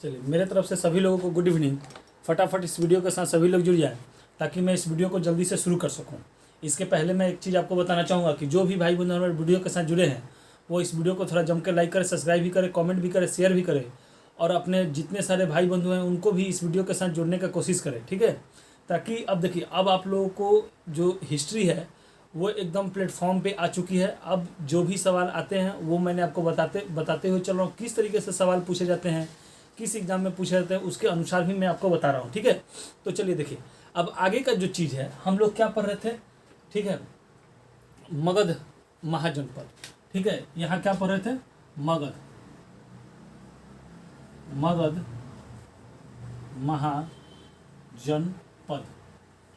चलिए, मेरे तरफ से सभी लोगों को गुड इवनिंग। फटाफट इस वीडियो के साथ सभी लोग जुड़ जाएं ताकि मैं इस वीडियो को जल्दी से शुरू कर सकूं। इसके पहले मैं एक चीज़ आपको बताना चाहूँगा कि जो भी भाई बंधु हमारे वीडियो के साथ जुड़े हैं वो इस वीडियो को थोड़ा जम कर लाइक करें, सब्सक्राइब भी करें, कमेंट भी करें, शेयर भी करें और अपने जितने सारे भाई बंधु हैं उनको भी इस वीडियो के साथ जुड़ने का कोशिश करें, ठीक है। ताकि अब देखिए, अब आप लोगों को जो हिस्ट्री है वो एकदम प्लेटफॉर्म पे आ चुकी है। अब जो भी सवाल आते हैं वो मैंने आपको बताते हुए चल रहा हूँ, किस तरीके से सवाल पूछे जाते हैं, किस एग्जाम में पूछे जाते हैं, उसके अनुसार भी मैं आपको बता रहा हूँ, ठीक है। तो चलिए देखिए, अब आगे का जो चीज़ है, हम लोग क्या पढ़ रहे थे, ठीक है, मगध महाजनपद, ठीक है। यहाँ क्या पढ़ रहे थे, मगध महाजनपद,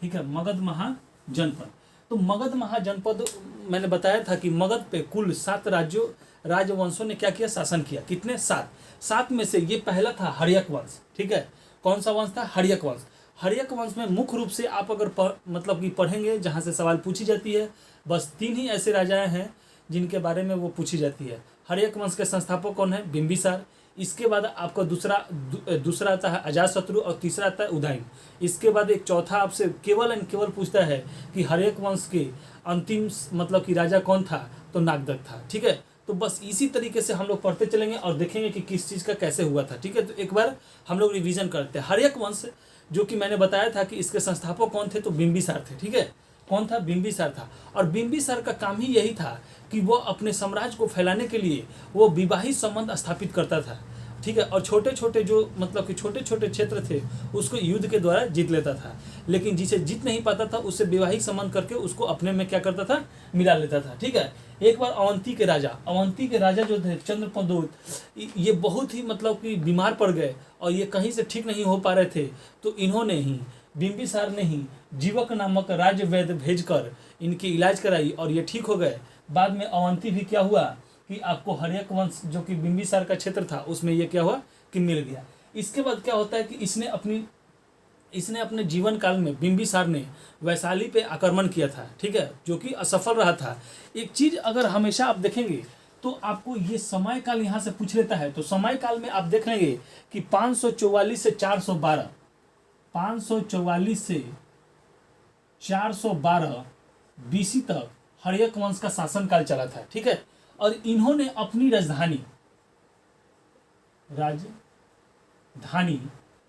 ठीक है, मगध महाजनपद। तो मगध महाजनपद मैंने बताया था कि मगध पे कुल 7 राजवंशों ने क्या किया, शासन किया। कितने, 7 में से ये पहला था हर्यक वंश, ठीक है। कौन सा वंश था, हर्यक वंश। हर्यक वंश में मुख्य रूप से आप अगर मतलब कि पढ़ेंगे, जहाँ से सवाल पूछी जाती है, बस 3 ही ऐसे राजाएं हैं जिनके बारे में वो पूछी जाती है। हर्यक वंश के संस्थापक कौन है, बिंबिसार। इसके बाद आपका दूसरा आता है अजातशत्रु और तीसरा आता है उदयन। इसके बाद एक चौथा आपसे केवल एंड केवल पूछता है कि हर्यक वंश के अंतिम मतलब कि राजा कौन था, तो नागदत्त था, ठीक है। तो बस इसी तरीके से हम लोग पढ़ते चलेंगे और देखेंगे कि किस चीज़ का कैसे हुआ था, ठीक है। तो एक बार हम लोग रिवीजन करते हैं। हर्यक वंश जो कि मैंने बताया था कि इसके संस्थापक कौन थे, तो बिंबिसार थे, ठीक है। कौन था, बिंबिसार था। और बिंबिसार का काम ही यही था कि वो अपने साम्राज्य को फैलाने के लिए वो विवाहित संबंध स्थापित करता था, ठीक है। और छोटे छोटे जो मतलब कि छोटे छोटे क्षेत्र थे उसको युद्ध के द्वारा जीत लेता था, लेकिन जिसे जीत नहीं पाता था उससे वैवाहिक संबंध करके उसको अपने में क्या करता था, मिला लेता था, ठीक है। एक बार अवंती के राजा जो थे चंद्रप्रद्योत, ये बहुत ही मतलब कि बीमार पड़ गए और ये कहीं से ठीक नहीं हो पा रहे थे। तो इन्होंने ही, बिंबिसार ने ही जीवक नामक राज्य वैद्य भेजकर इनकी इलाज कराई और ये ठीक हो गए। बाद में अवंती भी क्या हुआ कि आपको हर्यक वंश जो कि बिंबिसार का क्षेत्र था उसमें ये क्या हुआ कि मिल गया। इसके बाद क्या होता है कि इसने अपने जीवन काल में बिंबिसार ने वैशाली पे आक्रमण किया था, ठीक है, जो कि असफल रहा था। एक चीज अगर हमेशा आप देखेंगे तो आपको ये समय काल यहाँ से पूछ लेता है। तो समय काल में आप देख लेंगे कि 544 से 412 BC तक हर्यक वंश का शासनकाल चला था, ठीक है। और इन्होंने अपनी राजधानी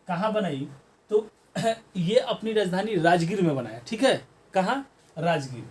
कहाँ बनाई, तो ये अपनी राजधानी राजगीर में बनाया, ठीक है। कहाँ, राजगीर,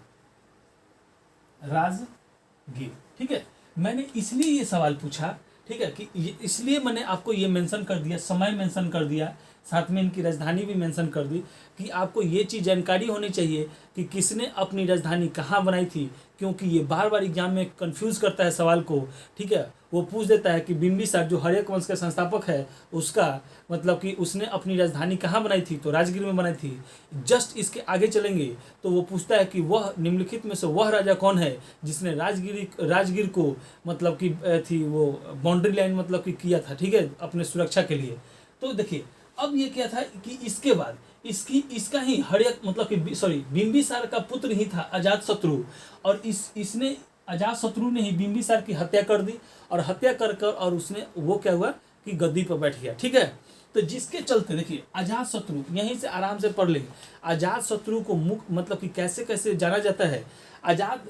ठीक है। मैंने इसलिए ये सवाल पूछा, ठीक है, कि इसलिए मैंने आपको ये मेंशन कर दिया, समय मेंशन कर दिया, साथ में इनकी राजधानी भी मेंशन कर दी कि आपको ये चीज़ जानकारी होनी चाहिए कि किसने अपनी राजधानी कहाँ बनाई थी, क्योंकि ये बार बार एग्जाम में कंफ्यूज करता है सवाल को, ठीक है। वो पूछ देता है कि बिंबिसार जो हर्यक वंश का संस्थापक है उसका मतलब कि उसने अपनी राजधानी कहाँ बनाई थी, तो राजगीर में बनाई थी। जस्ट इसके आगे चलेंगे तो वो पूछता है कि वह निम्नलिखित में से वह राजा कौन है जिसने राजगीर को मतलब कि थी वो बाउंड्री लाइन मतलब कि किया था, ठीक है, अपने सुरक्षा के लिए। तो देखिए, अब ये क्या था कि इसके बाद इसका ही हर्यक मतलब कि बिंबिसार का पुत्र ही था अजातशत्रु, और इसने अजातशत्रु ने ही बिंबिसार की हत्या कर दी और हत्या कर और उसने वो क्या हुआ कि गद्दी पर बैठ गया, ठीक है। तो जिसके चलते देखिए, अजातशत्रु यहीं से आराम से पढ़ लेंगे। अजातशत्रु को मुख्य मतलब कि कैसे कैसे जाना जाता है,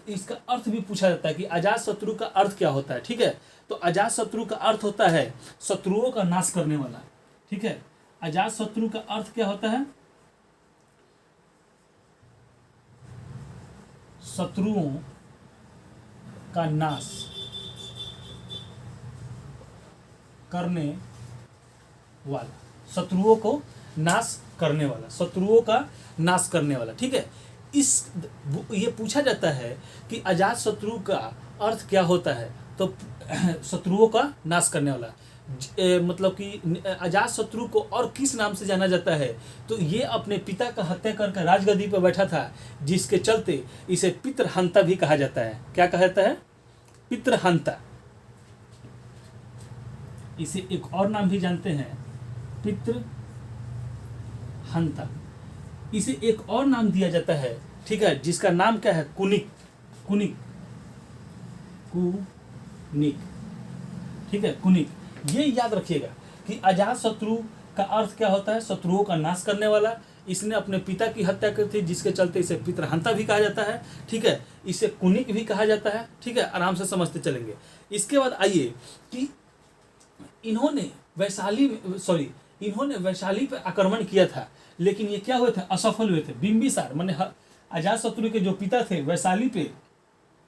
इसका अर्थ भी पूछा जाता है कि अजातशत्रु का अर्थ क्या होता है, ठीक है। तो अजातशत्रु का अर्थ होता है शत्रुओं का नाश करने वाला, ठीक है। अजातशत्रु का अर्थ क्या होता है, शत्रुओं का नाश करने वाला, शत्रुओं को नाश करने वाला, शत्रुओं का नाश करने वाला, ठीक है। ये पूछा जाता है कि अजातशत्रु का अर्थ क्या होता है, तो शत्रुओं का नाश करने वाला मतलब कि अजातशत्रु को और किस नाम से जाना जाता है, तो ये अपने पिता का हत्या करके राजगद्दी पर बैठा था, जिसके चलते इसे पितृहंता भी कहा जाता है। क्या कहा जाता है, पितृहंता। इसे एक और नाम भी जानते हैं, पितृहंता। इसे एक और नाम दिया जाता है, ठीक है, जिसका नाम क्या है, कुनिक, ठीक है, कुनिक। ये याद रखिएगा कि अजात शत्रु का अर्थ क्या होता है, शत्रुओं का नाश करने वाला। इसने अपने पिता की हत्या की थी, जिसके चलते इसे पितृहंता भी कहा जाता है, ठीक है। इसे कुनिक भी कहा जाता है, ठीक है, आराम से समझते चलेंगे। इसके बाद आइए कि इन्होंने वैशाली पर आक्रमण किया था, लेकिन ये क्या हुए थे, असफल हुए थे। बिंबिसार माने अजातशत्रु के जो पिता थे वैशाली पे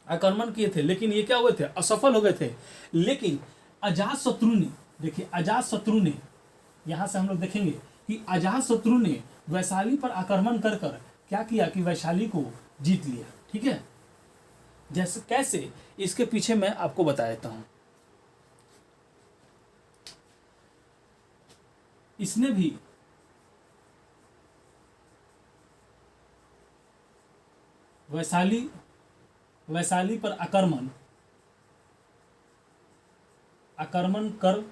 आक्रमण किए थे, लेकिन ये क्या हुए थे, असफल हो गए थे। लेकिन अजातशत्रु ने, देखिए अजातशत्रु ने, यहाँ से हम लोग देखेंगे कि अजातशत्रु ने वैशाली पर आक्रमण कर कर क्या किया कि वैशाली को जीत लिया, ठीक है। जैसे कैसे, इसके पीछे मैं आपको बता देता हूं। इसने भी वैशाली पर आक्रमण कर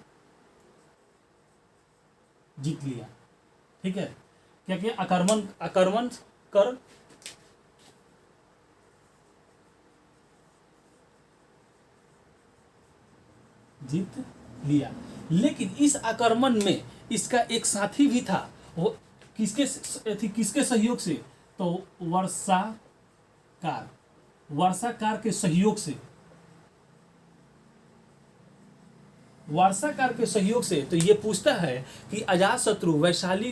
जीत लिया, ठीक है। क्या किया, आक्रमण कर जीत लिया। लेकिन इस आक्रमण में इसका एक साथी भी था, वो किसके सहयोग से, तो वर्षाकार के सहयोग से। तो ये पूछता है कि अजातशत्रु वैशाली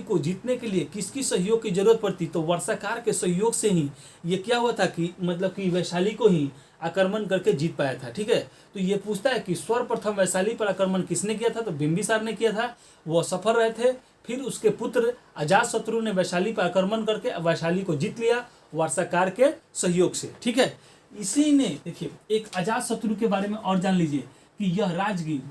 को जीतने के लिए किसकी सहयोग की जरूरत पड़ती, तो वर्षाकार के सहयोग से ही ये क्या हुआ था कि मतलब कि वैशाली को ही आक्रमण करके जीत पाया था, ठीक है। तो ये पूछता है कि सर्वप्रथम वैशाली पर आक्रमण किसने किया था, तो बिंबिसार ने किया था, वो असफल रहे थे। फिर उसके पुत्र अजातशत्रु ने वैशाली पर आक्रमण करके वैशाली को जीत लिया वर्षाकार के सहयोग से, ठीक है। इसी ने, देखिए एक अजातशत्रु के बारे में और जान लीजिए कि यह राजगीर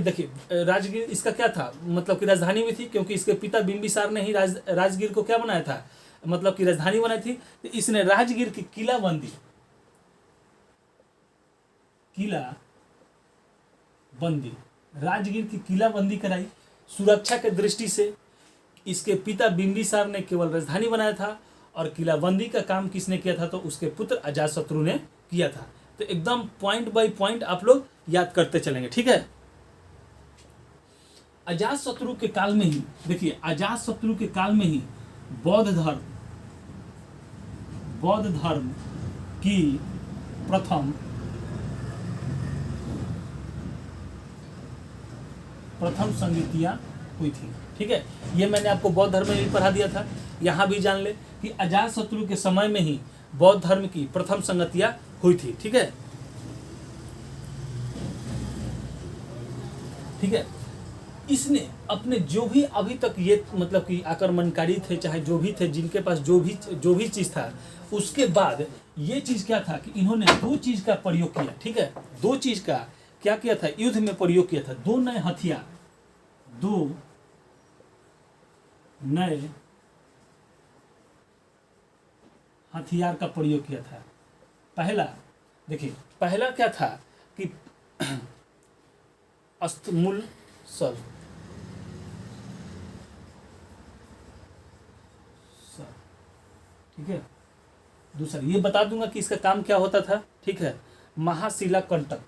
देखिए राजगीर इसका क्या था, मतलब कि राजधानी भी थी, क्योंकि इसके पिता बिंबिसार ने ही राजगीर को क्या बनाया था, मतलब कि राजधानी बनाई थी। तो इसने राजगीर की किलाबंदी राजगीर की किलाबंदी कराई। सुरक्षा के दृष्टि से इसके पिता बिंबिसार ने केवल राजधानी बनाया था, और किलाबंदी का काम किसने किया था, तो उसके पुत्र अजातशत्रु ने किया था। तो एकदम पॉइंट बाय पॉइंट आप लोग याद करते चलेंगे, ठीक है। अजातशत्रु के काल में ही, देखिए अजातशत्रु के काल में ही बौद्ध धर्म की प्रथम संगतियां हुई थी, ठीक है। ये मैंने आपको बौद्ध धर्म में भी पढ़ा दिया था, यहाँ भी जान ले कि अजातशत्रु के समय में ही बौद्ध धर्म की प्रथम संगतियां हुई थी, ठीक है। इसने अपने जो भी अभी तक ये मतलब कि आक्रमणकारी थे, चाहे जो भी थे, जिनके पास जो भी चीज था, उसके बाद ये चीज क्या था कि इन्होंने दो चीज का प्रयोग किया, ठीक है। दो चीज का क्या किया था, युद्ध में प्रयोग किया था। दो नए हथियार का प्रयोग किया था। पहला क्या था कि अस्तमुल-सर, ठीक है। दूसरा ये बता दूंगा कि इसका काम क्या होता था, ठीक है। महाशिला कंटक,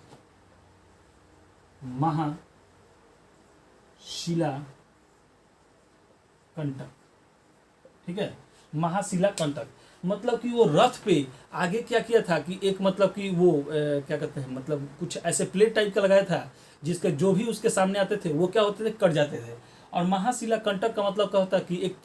ठीक है। महाशिला कंटक मतलब कि वो रथ पे आगे क्या किया था कि एक मतलब कि वो क्या कहते हैं, मतलब कुछ ऐसे प्लेट टाइप का लगाया था, जिसके जो भी उसके सामने आते थे वो क्या होते थे, कट जाते थे। और महाशिला कंटक का मतलब क्या होता है कि एक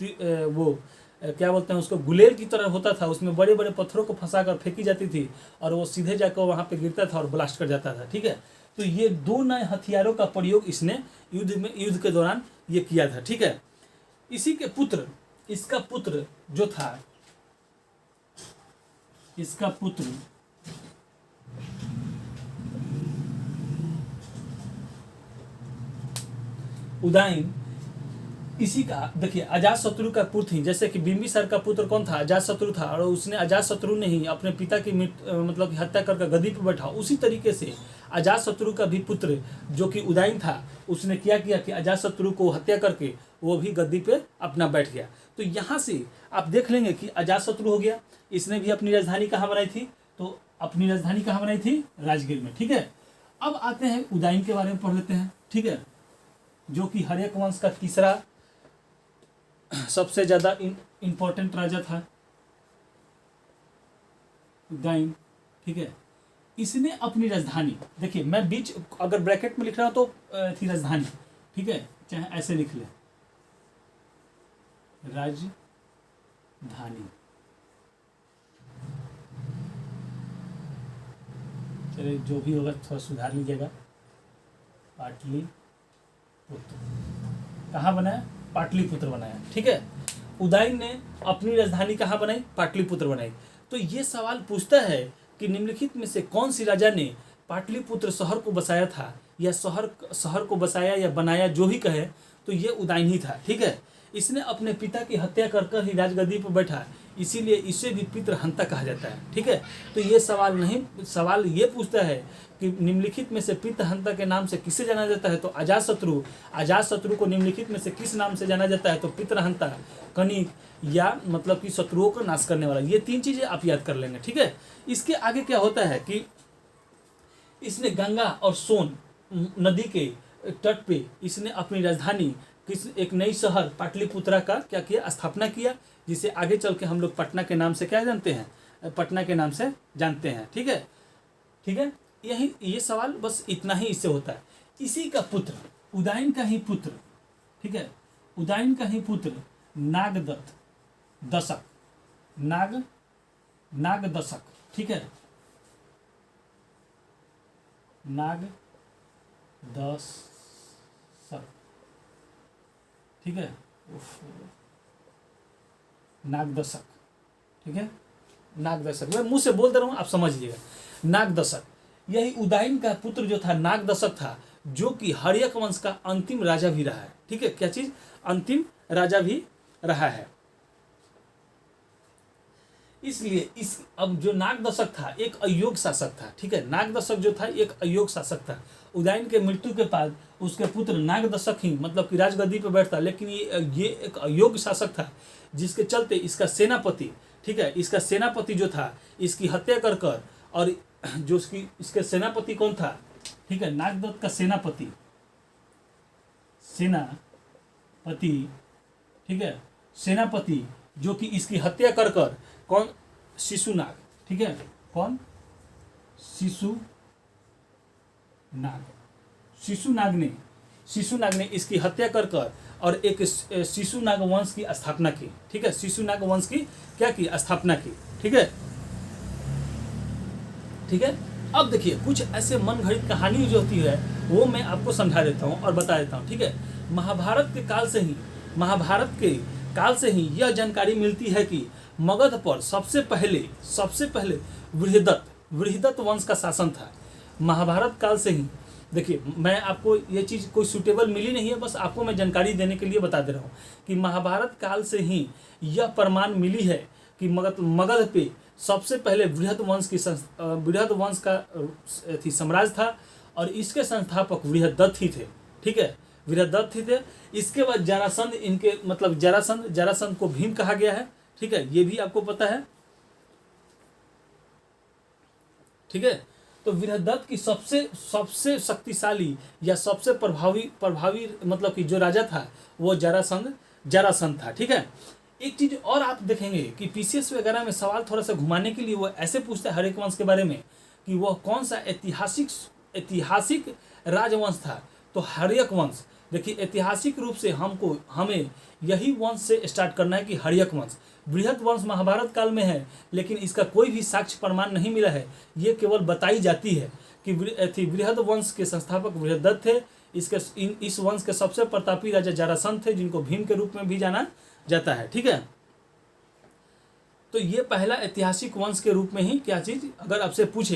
वो क्या बोलते हैं उसको, गुलेल की तरह होता था, उसमें बड़े बड़े पत्थरों को फंसा कर फेंकी जाती थी, और वो सीधे जाकर वहाँ पे गिरता था और ब्लास्ट कर जाता था, ठीक है। तो ये दो नए हथियारों का प्रयोग इसने युद्ध के दौरान ये किया था, ठीक है। इसी के पुत्र, इसका पुत्र जो था, इसका पुत्र उदयन, इसी का देखिए अजातशत्रु का पुत्र ही, जैसे कि बिंबिसार का पुत्र कौन था, अजातशत्रु था, और उसने अजातशत्रु ने ही अपने पिता की मतलब हत्या करके गद्दी पर बैठा। उसी तरीके से अजातशत्रु का भी पुत्र जो कि उदयन था, उसने क्या किया कि अजातशत्रु को हत्या करके वो भी गद्दी पे अपना बैठ गया। तो यहाँ से आप देख लेंगे कि अजातशत्रु हो गया, इसने भी अपनी राजधानी कहाँ बनाई थी, तो अपनी राजधानी कहाँ बनाई थी, राजगीर में, ठीक है। अब आते हैं उदयन के बारे में पढ़ लेते हैं, ठीक है, जो कि हर्यक वंश का तीसरा सबसे ज्यादा इंपॉर्टेंट राजा था उदयन, ठीक है। इसने अपनी राजधानी, देखिए मैं बीच अगर ब्रैकेट में लिख रहा हूं तो थी राजधानी, ठीक है, चाहे ऐसे लिख ले राजधानी, चलिए जो भी होगा थोड़ा सुधार लीजिएगा। पाटलिपुत्र कहाँ बनाया? पाटलिपुत्र बनाया, ठीक है। उदयन ने अपनी राजधानी कहाँ बनाई? पाटलिपुत्र बनाई। तो ये सवाल पूछता है कि निम्नलिखित में से कौन सी राजा ने पाटलिपुत्र शहर को बसाया था, या शहर को बसाया या बनाया, जो भी कहे, तो ये उदयन ही था, ठीक है। इसने अपने पिता की हत्या कर ही राजगद्दी पर बैठा, इसीलिए इसे भी पितृहंता कहा जाता है, ठीक है। तो ये सवाल ये पूछता है कि निम्नलिखित में से पितृहंता के नाम से किसे जाना जाता है? तो अजातशत्रु को निम्नलिखित में से किस नाम से जाना जाता है? तो पितृहंता, कनिक, या मतलब कि शत्रुओं को नाश करने वाला। ये 3 चीजें आप याद कर लेंगे, ठीक है। इसके आगे क्या होता है कि इसने गंगा और सोन नदी के तट पे इसने अपनी राजधानी एक नई शहर पाटलिपुत्रा का क्या किया? स्थापना किया, जिसे आगे चल के हम लोग पटना के नाम से क्या जानते हैं? पटना के नाम से जानते हैं, ठीक है, ठीक है। ये सवाल बस इतना ही इससे होता है। इसी का पुत्र, उदयन का ही पुत्र, ठीक है, उदयन का ही पुत्र नागदत्त दशक, नागदशक, ठीक है, नागदशक, ठीक है, नागदशक, ठीक है, नागदशक। मैं मुंह से बोल दे रहा हूँ, आप समझ लीजिएगा। नागदशक, यही उदयन का पुत्र जो था नागदशक था, जो कि हर्यक वंश का अंतिम राजा भी रहा है, ठीक है। क्या चीज? अंतिम राजा भी रहा है। इसलिए अब जो नागदशक था एक अयोग्य शासक था, ठीक है। नागदशक जो था एक अयोग्य शासक था। उदयन के मृत्यु के बाद उसके पुत्र नागदशक ही मतलब कि राजगद्दी पर बैठता, लेकिन ये एक अयोग्य शासक था, जिसके चलते इसका सेनापति, ठीक है, इसका सेनापति जो था इसकी हत्या कर और जो इसके सेनापति कौन था? ठीक है, नागदत्त का सेनापति, ठीक है, सेनापति जो कि इसकी हत्या कर कौन? शिशुनाग, ठीक है, कौन? शिशुनाग ने इसकी हत्या कर और एक शिशुनाग वंश की स्थापना की, ठीक है। शिशुनाग वंश की क्या की? स्थापना की, ठीक है, ठीक है। अब देखिए कुछ ऐसे मन घड़ित कहानी जो होती है वो मैं आपको समझा देता हूँ और बता देता हूँ, ठीक है। महाभारत के काल से ही यह जानकारी मिलती है कि मगध पर सबसे पहले बृहदत्त वंश का शासन था। महाभारत काल से ही, देखिए मैं आपको ये चीज़ कोई सूटेबल मिली नहीं है, बस आपको मैं जानकारी देने के लिए बता दे रहा हूँ कि महाभारत काल से ही यह प्रमाण मिली है कि मगध पे सबसे पहले बृहद वंश का साम्राज्य था और इसके संस्थापक बृहदत्त ही थे, ठीक है, बृहदत्त ही थे। इसके बाद जरासंध, इनके मतलब जरासंध को भीम कहा गया है, ठीक है, ये भी आपको पता है, ठीक है। तो बृहदत्त की सबसे शक्तिशाली या सबसे प्रभावी मतलब कि जो राजा था वो जरासंध था, ठीक है। एक चीज और आप देखेंगे कि पीसीएस वगैरह में सवाल थोड़ा सा घुमाने के लिए वो ऐसे पूछता है हर्यक वंश के बारे में कि वह कौन सा ऐतिहासिक राजवंश था। तो हर्यक वंश, देखिए ऐतिहासिक रूप से हमें यही वंश से स्टार्ट करना है कि हर्यक वंश। बृहद वंश महाभारत काल में है, लेकिन इसका कोई भी साक्ष्य प्रमाण नहीं मिला है, ये केवल बताई जाती है कि बृहद वंश के संस्थापक बृहदत्त थे। इस वंश के सबसे प्रतापी राजा जरासंध थे, जिनको भीम के रूप में भी जाना जाता है, ठीक है। तो ये पहला ऐतिहासिक वंश के रूप में ही क्या चीज, अगर आपसे पूछे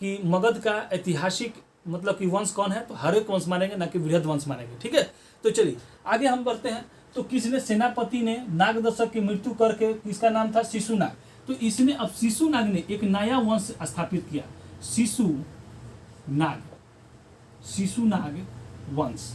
कि मगध का ऐतिहासिक मतलब कि वंश कौन है, तो हर्यक वंश मानेंगे, ना कि बृहद वंश मानेंगे, ठीक है। तो चलिए आगे हम बढ़ते हैं। तो किसने सेनापति ने नागदशक की मृत्यु करके, किसका नाम था? शिशुनाग। तो इसने अब शिशुनाग ने एक नया वंश स्थापित किया, शिशुनाग वंश।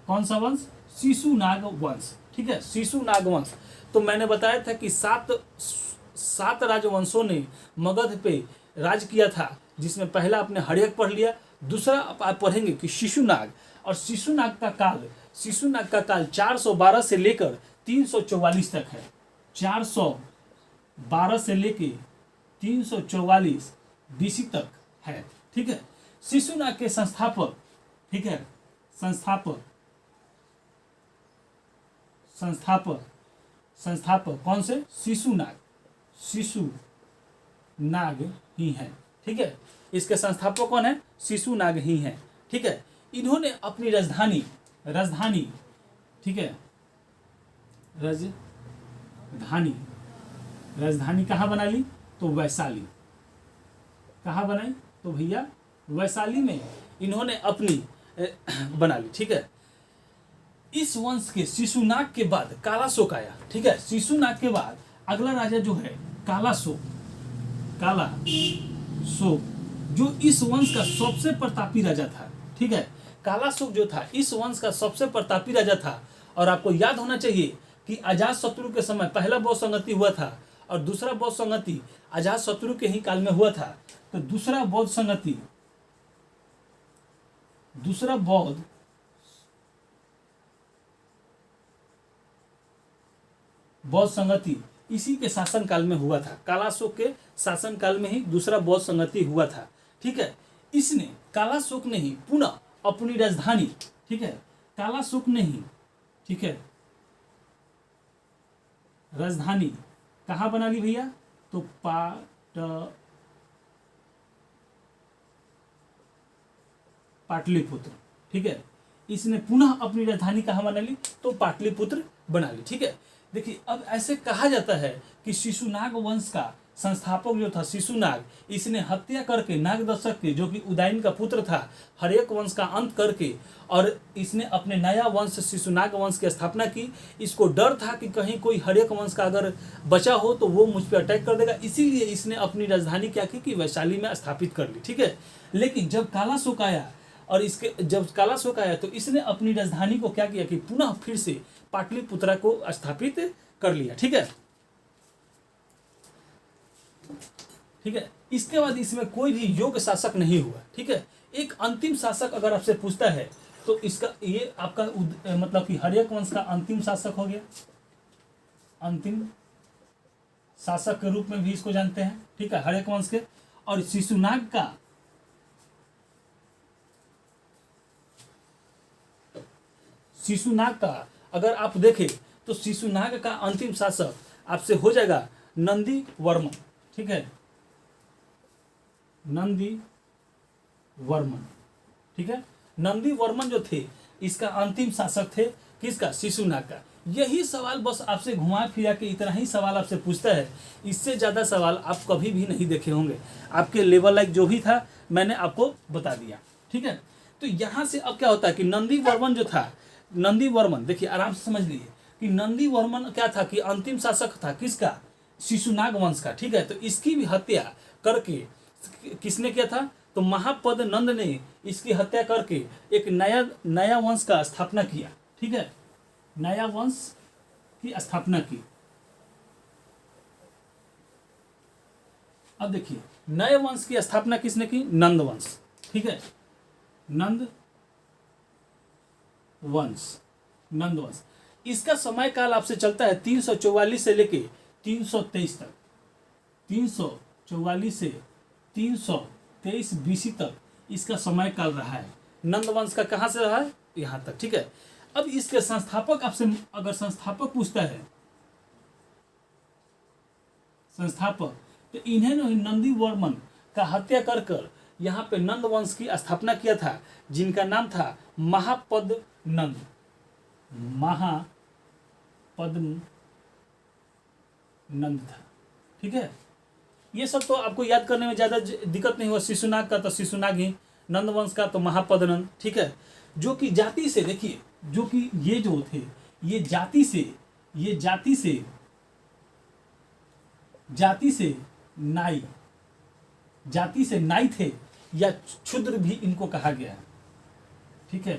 कौन सा वंश? शिशुनाग वंश, ठीक है, शिशुनाग वंश। तो मैंने बताया था कि सात राजवंशों ने मगध पे राज किया था, जिसमें पहला आपने हर्यक पढ़ लिया, दूसरा आप पढ़ेंगे कि शिशुनाग, और शिशुनाग का काल 412 से लेकर 344 तक है। 412 से लेकर 344 बीसी तक है, ठीक है। शिशुनाग के संस्थापक, ठीक है, संस्थापक कौन से? शिशुनाग ही हैं, ठीक है। इसके संस्थापक कौन है? शिशुनाग ही हैं, ठीक है। इन्होंने अपनी राजधानी, ठीक है, राजधानी कहाँ बना ली? तो वैशाली। कहाँ बनाई? तो भैया वैशाली में इन्होंने अपनी बना ली, ठीक है। इस वंश के शिशुनाग के बाद कालाशोक आया, ठीक है। शिशुनाग के बाद अगला राजा जो है कालाशोक, जो इस वंश का सबसे प्रतापी राजा था, ठीक है। कालाशोक जो था इस वंश का सबसे प्रतापी राजा था। और आपको याद होना चाहिए कि अजातशत्रु के समय पहला बौद्ध संगति हुआ था और दूसरा बौद्ध संगति अजातशत्रु के ही काल में हुआ था। तो दूसरा बौद्ध संगति इसी के शासन काल में हुआ था। कालाशोक के शासन काल में ही दूसरा बौद्ध संगति हुआ था, ठीक है। इसने कालाशोक ने ही पुनः अपनी राजधानी, ठीक है, कालाशोक ने ही, ठीक है, राजधानी कहाँ बना ली भैया? तो पाटलिपुत्र, ठीक है। इसने पुनः अपनी राजधानी कहाँ बना ली? तो पाटलिपुत्र बना ली, ठीक है। देखिए, अब ऐसे कहा जाता है कि शिशुनाग वंश का संस्थापक जो था शिशुनाग, इसने हत्या करके नागदशक के, जो कि उदयन का पुत्र था, हर्यक वंश का अंत करके और इसने अपने नया वंश शिशुनाग वंश की स्थापना की। इसको डर था कि कहीं कोई हर्यक वंश का अगर बचा हो तो वो मुझ पर अटैक कर देगा, इसीलिए इसने अपनी राजधानी क्या की कि वैशाली में स्थापित कर ली, ठीक है। लेकिन जब कालाशोक आया तो इसने अपनी राजधानी को क्या किया कि पुनः फिर से पाटलिपुत्रा को स्थापित कर लिया, ठीक है। इसके बाद इसमें कोई भी योग्य शासक नहीं हुआ, ठीक है। एक अंतिम शासक अगर आपसे पूछता है तो इसका ये आपका मतलब कि हर्यक वंश का अंतिम शासक हो गया, अंतिम शासक के रूप में भी इसको जानते हैं, ठीक है, हर्यक वंश के। और शिशुनाग का अगर आप देखें तो शिशुनाग का अंतिम शासक आपसे हो जाएगा नंदी वर्मन, ठीक है, नंदी वर्मन, ठीक है। नंदी वर्मन जो थे इसका अंतिम शासक थे, किसका? शिशुनाग का। यही सवाल बस आपसे घुमा फिरा के इतना ही सवाल आपसे पूछता है, इससे ज़्यादा सवाल आप कभी भी नहीं देखे होंगे। आपके लेवल लाइक जो भी था मैंने आपको बता दिया, ठीक है। तो यहाँ से अब क्या होता है कि नंदी वर्मन जो था, नंदी वर्मन देखिए आराम से समझ लीजिए कि नंदी वर्मन क्या था कि अंतिम शासक था किसका? शिशुनाग वंश का, ठीक है। तो इसकी भी हत्या करके किसने किया था? तो महापद नंद ने इसकी हत्या करके एक नया वंश का स्थापना किया, ठीक है, नया वंश की स्थापना की। अब देखिए नए वंश की स्थापना किसने की? नंद वंश, ठीक है, नंद वंश। इसका समय काल आपसे चलता है 344 से लेके 323 तक, 344 से 323 बीसी तक इसका समय काल रहा है। नंद वंश का कहाँ से रहा है? यहाँ तक, ठीक है। अब इसके संस्थापक आपसे अगर संस्थापक पूछता है, संस्थापक, तो इन्हें नंदी वर्मन का हत्या कर यहाँ पे नंद वंश की स्थापना किया था, जिनका नाम था महापद नंद था, ठीक है। ये सब तो आपको याद करने में ज़्यादा दिक्कत नहीं हुआ। शिशुनाग का तो शिशुनाग ही, नंद वंश का तो महापद नंद, ठीक है। जो कि जाति से देखिए, जो कि ये जो थे ये जाति से नाई थे, या क्षुद्र भी इनको कहा गया है, ठीक है,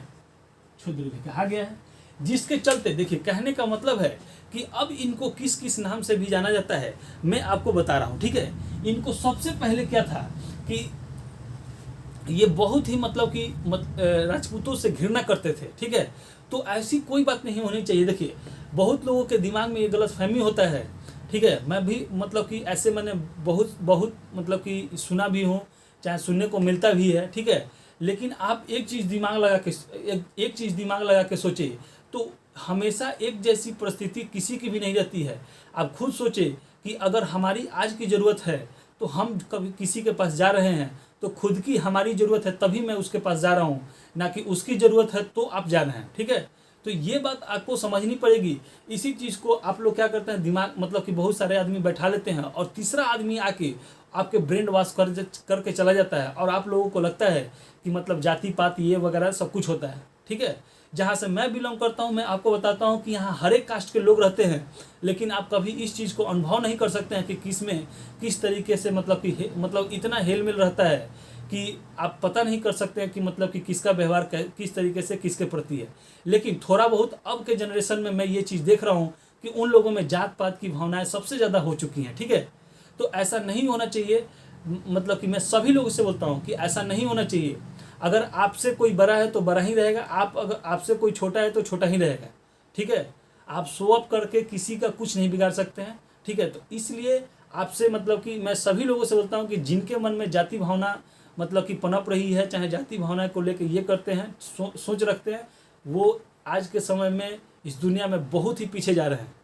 क्षुद्र भी कहा गया है। जिसके चलते देखिए कहने का मतलब है कि अब इनको किस किस नाम से भी जाना जाता है मैं आपको बता रहा हूं, ठीक है। इनको सबसे पहले क्या था कि ये बहुत ही मतलब कि राजपूतों से घृणा करते थे, ठीक है। तो ऐसी कोई बात नहीं होनी चाहिए। देखिए बहुत लोगों के दिमाग में ये गलतफहमी होता है, ठीक है। मैं भी मतलब कि ऐसे मैंने बहुत बहुत मतलब कि सुना भी हूँ, चाहे सुनने को मिलता भी है, ठीक है। लेकिन आप एक चीज़ दिमाग लगा के एक चीज़ दिमाग लगा के सोचिए, तो हमेशा एक जैसी परिस्थिति किसी की भी नहीं रहती है। आप खुद सोचिए कि अगर हमारी आज की ज़रूरत है तो हम कभी किसी के पास जा रहे हैं, तो खुद की हमारी ज़रूरत है तभी मैं उसके पास जा रहा हूँ, ना कि उसकी ज़रूरत है तो आप जा रहे हैं, ठीक है। तो ये बात आपको समझनी पड़ेगी। इसी चीज़ को आप लोग क्या करते हैं, दिमाग मतलब कि बहुत सारे आदमी बैठा लेते हैं और तीसरा आदमी आके आपके ब्रेन वॉश करके चला जाता है, और आप लोगों को लगता है कि मतलब जाति पात ये वगैरह सब कुछ होता है, ठीक है। जहाँ से मैं बिलोंग करता हूँ मैं आपको बताता हूँ कि यहाँ हर एक कास्ट के लोग रहते हैं, लेकिन आप कभी इस चीज़ को अनुभव नहीं कर सकते हैं कि किस में किस तरीके से मतलब कि मतलब इतना हेलमेल रहता है कि आप पता नहीं कर सकते हैं कि मतलब कि किसका व्यवहार किस तरीके से किसके प्रति है। लेकिन थोड़ा बहुत अब के जनरेशन में मैं ये चीज़ देख रहा हूँ कि उन लोगों में जात पात की भावनाएं सबसे ज़्यादा हो चुकी हैं, ठीक है। तो ऐसा नहीं होना चाहिए। मतलब कि मैं सभी लोगों से बोलता हूँ कि ऐसा नहीं होना चाहिए। अगर आपसे कोई बड़ा है तो बड़ा ही रहेगा, आप अगर आपसे कोई छोटा है तो छोटा ही रहेगा, ठीक है। आप शो अप करके किसी का कुछ नहीं बिगाड़ सकते हैं, ठीक है। तो इसलिए आपसे मतलब कि मैं सभी लोगों से बोलता हूँ कि जिनके मन में जाति भावना मतलब कि पनप रही है, चाहे जाति भावना को लेकर ये करते हैं, सोच रखते हैं, वो आज के समय में इस दुनिया में बहुत ही पीछे जा रहे हैं।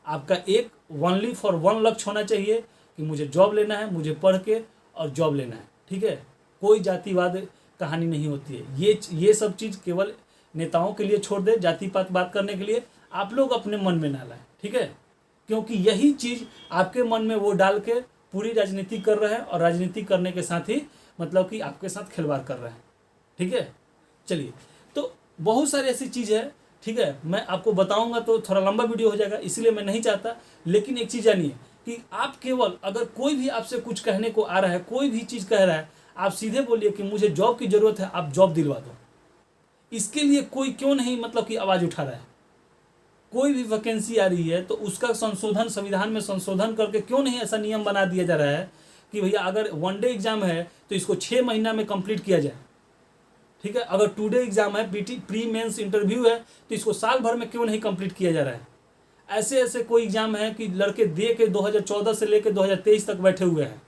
आपका एक ओनली फॉर वन लक्ष्य होना चाहिए कि मुझे जॉब लेना है, मुझे पढ़ के और जॉब लेना है, ठीक है। कोई जातिवाद कहानी नहीं होती है। ये सब चीज़ केवल नेताओं के लिए छोड़ दे, जाति पात बात करने के लिए आप लोग अपने मन में ना लाएं, ठीक है। क्योंकि यही चीज़ आपके मन में वो डाल के पूरी राजनीति कर रहे हैं, और राजनीति करने के साथ ही मतलब कि आपके साथ खिलवाड़ कर रहे हैं, ठीक है। चलिए, तो बहुत सारी ऐसी चीज़ है, ठीक है। मैं आपको बताऊंगा तो थोड़ा लंबा वीडियो हो जाएगा, इसलिए मैं नहीं चाहता। लेकिन एक चीज़ जानिए कि आप केवल अगर कोई भी आपसे कुछ कहने को आ रहा है, कोई भी चीज़ कह रहा है, आप सीधे बोलिए कि मुझे जॉब की ज़रूरत है, आप जॉब दिलवा दो। इसके लिए कोई क्यों नहीं मतलब कि आवाज़ उठा रहा है। कोई भी वैकेंसी आ रही है तो उसका संशोधन, संविधान में संशोधन करके क्यों नहीं ऐसा नियम बना दिया जा रहा है कि भैया अगर 1 डे एग्जाम है तो इसको 6 महीना में कंप्लीट किया जाए, ठीक है। अगर 2 डे एग्जाम है, प्री मेंस इंटरव्यू है, तो इसको साल भर में क्यों नहीं कंप्लीट किया जा रहा है। ऐसे ऐसे कोई एग्जाम है कि लड़के दे के 2014 से लेकर 2023 तक बैठे हुए हैं,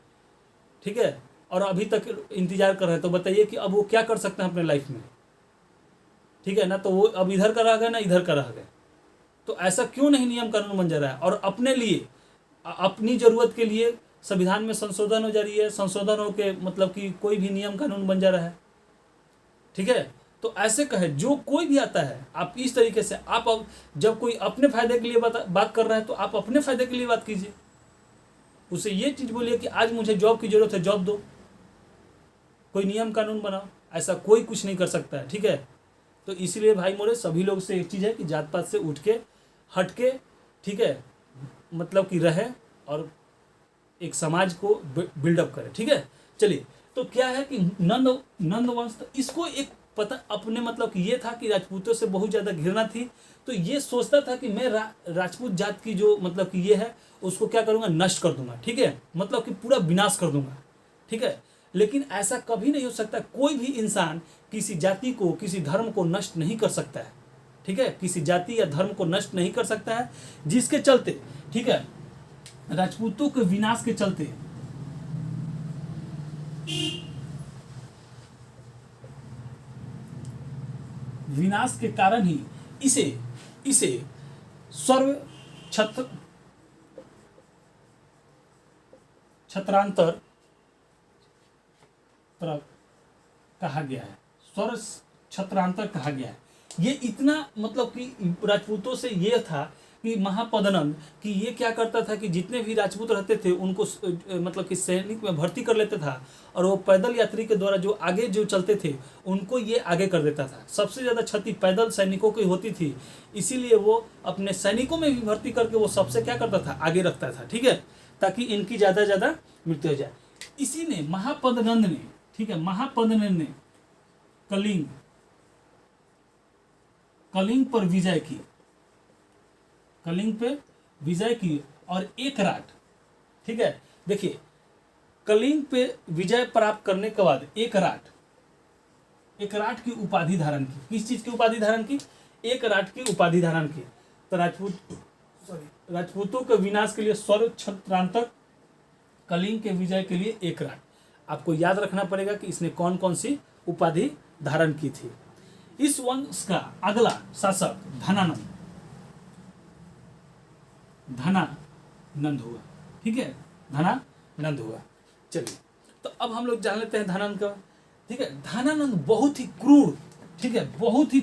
ठीक है, और अभी तक इंतजार कर रहे हैं। तो बताइए कि अब वो क्या कर सकते हैं अपने लाइफ में, ठीक है ना। तो वो अब इधर का रह गए ना इधर का रह गए। तो ऐसा क्यों नहीं नियम कानून बन जा रहा है। और अपने लिए, अपनी ज़रूरत के लिए संविधान में संशोधन हो जा रही है, संशोधन हो के मतलब कि कोई भी नियम कानून बन जा रहा है, ठीक है। तो ऐसे कहे जो कोई भी आता है, आप इस तरीके से आप अब जब कोई अपने फायदे के लिए बात कर रहा है तो आप अपने फायदे के लिए बात कीजिए। उसे ये चीज़ बोलिए कि आज मुझे जॉब की ज़रूरत है, जॉब दो, कोई नियम कानून बनाओ। ऐसा कोई कुछ नहीं कर सकता है, ठीक है। तो इसलिए भाई मोरे सभी लोग से एक चीज़ है कि जात पात से उठ के हट के, ठीक है, मतलब कि रहे और एक समाज को बिल्डअप करे, ठीक है। चलिए, तो क्या है कि नंद वंश, इसको एक पता अपने मतलब कि ये था कि राजपूतों से बहुत ज़्यादा घृणा थी, तो ये सोचता था कि मैं राजपूत जात की जो मतलब कि ये है उसको क्या करूँगा, नष्ट कर दूंगा, ठीक है, मतलब कि पूरा विनाश कर दूंगा, ठीक है। लेकिन ऐसा कभी नहीं हो सकता। कोई भी इंसान किसी जाति को, किसी धर्म को नष्ट नहीं कर सकता है, ठीक है। किसी जाति या धर्म को नष्ट नहीं कर सकता है, जिसके चलते, ठीक है, राजपूतों के विनाश के चलते विनाश के कारण ही इसे सर्व छत्रांतर कहा गया है, स्वर छत्रांतर कहा गया है। ये इतना मतलब कि राजपूतों से ये था कि महापदनंद कि ये क्या करता था कि जितने भी राजपूत रहते थे उनको मतलब कि सैनिक में भर्ती कर लेता था, और वो पैदल यात्री के द्वारा जो आगे जो चलते थे उनको ये आगे कर देता था। सबसे ज़्यादा क्षति पैदल सैनिकों की होती थी, इसीलिए वो अपने सैनिकों में भी भर्ती करके वो सबसे क्या करता था, आगे रखता था, ठीक है, ताकि इनकी ज़्यादा मृत्यु हो जाए। इसी ने महापदनंद ने, ठीक है, महापदनंद ने कलिंग पर विजय की, कलिंग पे विजय की और एक राट, ठीक है। देखिए, कलिंग पे विजय प्राप्त करने के बाद एक राट, एक राट की उपाधि धारण की। किस चीज की उपाधि धारण की? एक राट की उपाधि धारण की। तो राजपूतों के विनाश के लिए स्वर्ग छत्रांतक, कलिंग के विजय के लिए एक राट। आपको याद रखना पड़ेगा कि इसने कौन कौन सी उपाधि धारण की थी। इस वंश का अगला शासक धनानंद हुआ। ठीक है, धनानंद हुआ। चलिए, तो अब हम लोग जान लेते हैं धनानंद का। ठीक है, धनानंद बहुत ही क्रूर, ठीक है, बहुत ही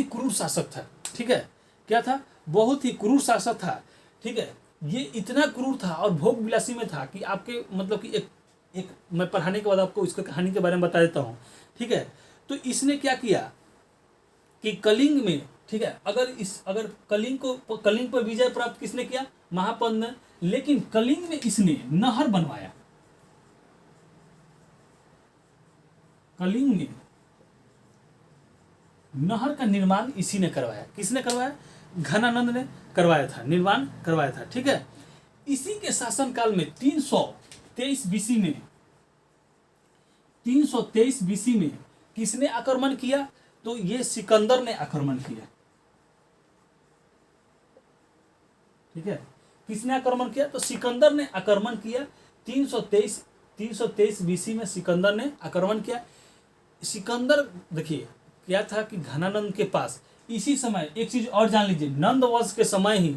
क्रूर शासक था। ठीक है, क्या था? बहुत ही क्रूर शासक था। ठीक है, ये इतना क्रूर था और भोग विलासी में था कि आपके मतलब कि एक मैं पढ़ाने के बाद आपको इसके कहानी के बारे में बता देता हूँ। ठीक है, तो इसने क्या किया कि कलिंग में, ठीक है, अगर कलिंग पर विजय प्राप्त किसने किया? महापद ने। लेकिन कलिंग में इसने नहर बनवाया। कलिंग में नहर का निर्माण इसी ने करवाया। किसने करवाया? घनानंद ने करवाया था, निर्माण करवाया था। ठीक है, इसी के शासनकाल में 323 बीसी में किसने आक्रमण किया? तो ये सिकंदर ने आक्रमण किया। ठीक है, किसने आक्रमण किया? तो सिकंदर ने आक्रमण किया। 323 बीसी में सिकंदर ने आक्रमण किया। सिकंदर देखिए क्या था कि घनानंद के पास इसी समय एक चीज और जान लीजिए, नंद वंश के समय ही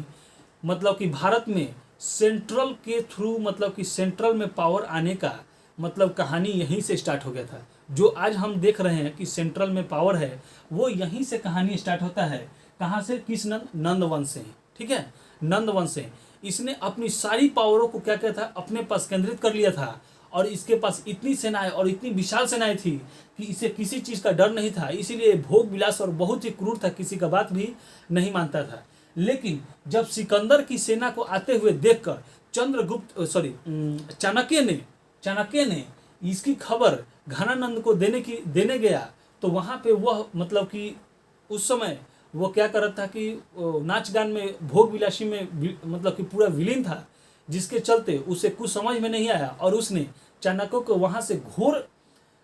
मतलब कि भारत में सेंट्रल के थ्रू मतलब कि सेंट्रल में पावर आने का मतलब कहानी यहीं से स्टार्ट हो गया था। जो आज हम देख रहे हैं कि सेंट्रल में पावर है, वो यहीं से कहानी स्टार्ट होता है। कहाँ से? किस नंद? नंद वंश से। ठीक है, नंद वंश से इसने अपनी सारी पावरों को क्या किया था? अपने पास केंद्रित कर लिया था। और इसके पास इतनी सेनाएं और इतनी विशाल सेनाएं थी कि इसे किसी चीज का डर नहीं था। इसीलिए भोग विलास और बहुत ही क्रूर था, किसी का बात भी नहीं मानता था। लेकिन जब सिकंदर की सेना को आते हुए देखकर चाणक्य ने इसकी खबर घनानंद को देने गया, तो वहां पे वह मतलब कि उस समय वो क्या कर रहा था कि नाच गान में, भोग विलासी में मतलब कि पूरा विलीन था, जिसके चलते उसे कुछ समझ में नहीं आया और उसने चाणक्य को वहां से घोर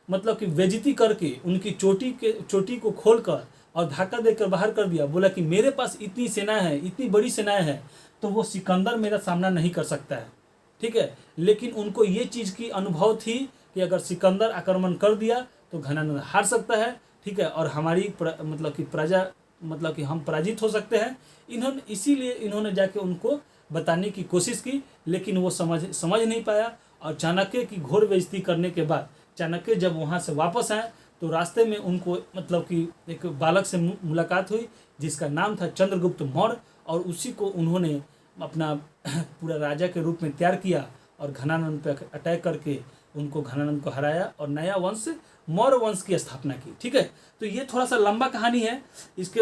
मतलब कि बेइज्जती करके उनकी चोटी को खोलकर और धक्का देकर बाहर कर दिया। बोला कि मेरे पास इतनी सेना है, इतनी बड़ी सेनाएं है, तो वो सिकंदर मेरा सामना नहीं कर सकता है। ठीक है, लेकिन उनको ये चीज़ की अनुभव थी कि अगर सिकंदर आक्रमण कर दिया तो घनानंद हार सकता है। ठीक है, और हमारी मतलब कि प्रजा मतलब कि हम पराजित हो सकते हैं। इसीलिए इन्होंने जाके उनको बताने की कोशिश की, लेकिन वो समझ नहीं पाया। और चाणक्य की घोर बेइज्जती करने के बाद चाणक्य जब वहाँ से वापस आए तो रास्ते में उनको मतलब कि एक बालक से मुलाकात हुई जिसका नाम था चंद्रगुप्त मौर्य, और उसी को उन्होंने अपना पूरा राजा के रूप में तैयार किया और घनानंद पर अटैक करके उनको घनानंद को हराया और नया वंश मौर्य वंश की स्थापना की। ठीक है, तो ये थोड़ा सा लंबा कहानी है, इसके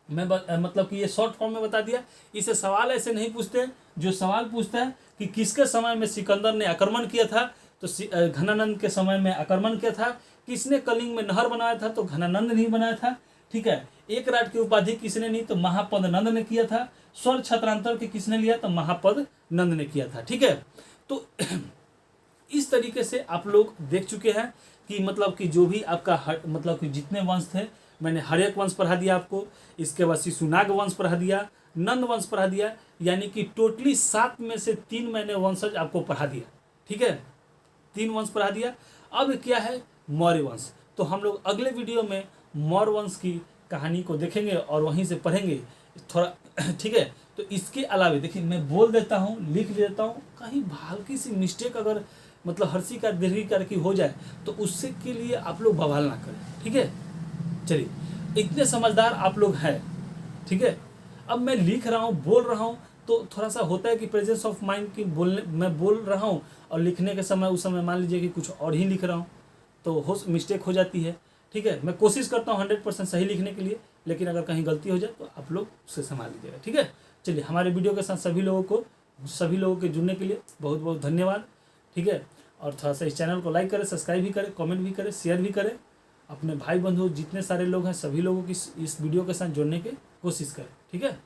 मैं मतलब कि ये शॉर्ट फॉर्म में बता दिया। इसे सवाल ऐसे नहीं पूछते। जो सवाल पूछता है कि किसके समय में सिकंदर ने आक्रमण किया था, तो घनानंद के समय में आक्रमण किया था। किसने कलिंग में नहर बनाया था, तो घनानंद नहीं बनाया था। ठीक है, एक राट की उपाधि किसने ली, तो महापद नंद ने किया था। स्वर्ग छत्रांतर के किसने लिया, तो महापद नंद ने किया था। ठीक है, तो इस तरीके से आप लोग देख चुके हैं कि मतलब कि जो भी आपका मतलब कि जितने वंश थे, मैंने हर एक वंश पढ़ा दिया आपको। इसके बाद शिशुनाग वंश पढ़ा दिया, नंद वंश पढ़ा दिया, यानी कि टोटली 7 में से 3 मैंने वंशज आपको पढ़ा दिया। ठीक है, 3 वंश पढ़ा दिया। अब क्या है? मौर्य वंश। तो हम लोग अगले वीडियो में मौर्य वंश की कहानी को देखेंगे और वहीं से पढ़ेंगे थोड़ा। ठीक है, तो इसके अलावा देखिए मैं बोल देता हूँ, लिख देता हूँ, कहीं हल्की सी मिस्टेक अगर मतलब हर्षिकार दीर्घिकार की हो जाए तो उससे के लिए आप लोग बवाल ना करें। ठीक है, चलिए, इतने समझदार आप लोग हैं। ठीक है, अब मैं लिख रहा हूँ, बोल रहा हूँ, तो थोड़ा सा होता है कि प्रेजेंस ऑफ माइंड की मैं बोल रहा हूँ और लिखने के समय उस समय मान लीजिए कि कुछ और ही लिख रहा हूँ, तो मिस्टेक हो जाती है। ठीक है, मैं कोशिश करता हूँ 100% सही लिखने के लिए, लेकिन अगर कहीं गलती हो जाए तो आप लोग उससे संभाल लीजिएगा। ठीक है, चलिए, हमारे वीडियो के साथ सभी लोगों के जुड़ने के लिए बहुत बहुत धन्यवाद। ठीक है, और थोड़ा सा इस चैनल को लाइक करें, सब्सक्राइब भी करें, कमेंट भी करें, शेयर भी करें। अपने भाई बंधु जितने सारे लोग हैं सभी लोगों की इस वीडियो के साथ जुड़ने की कोशिश करें। ठीक है।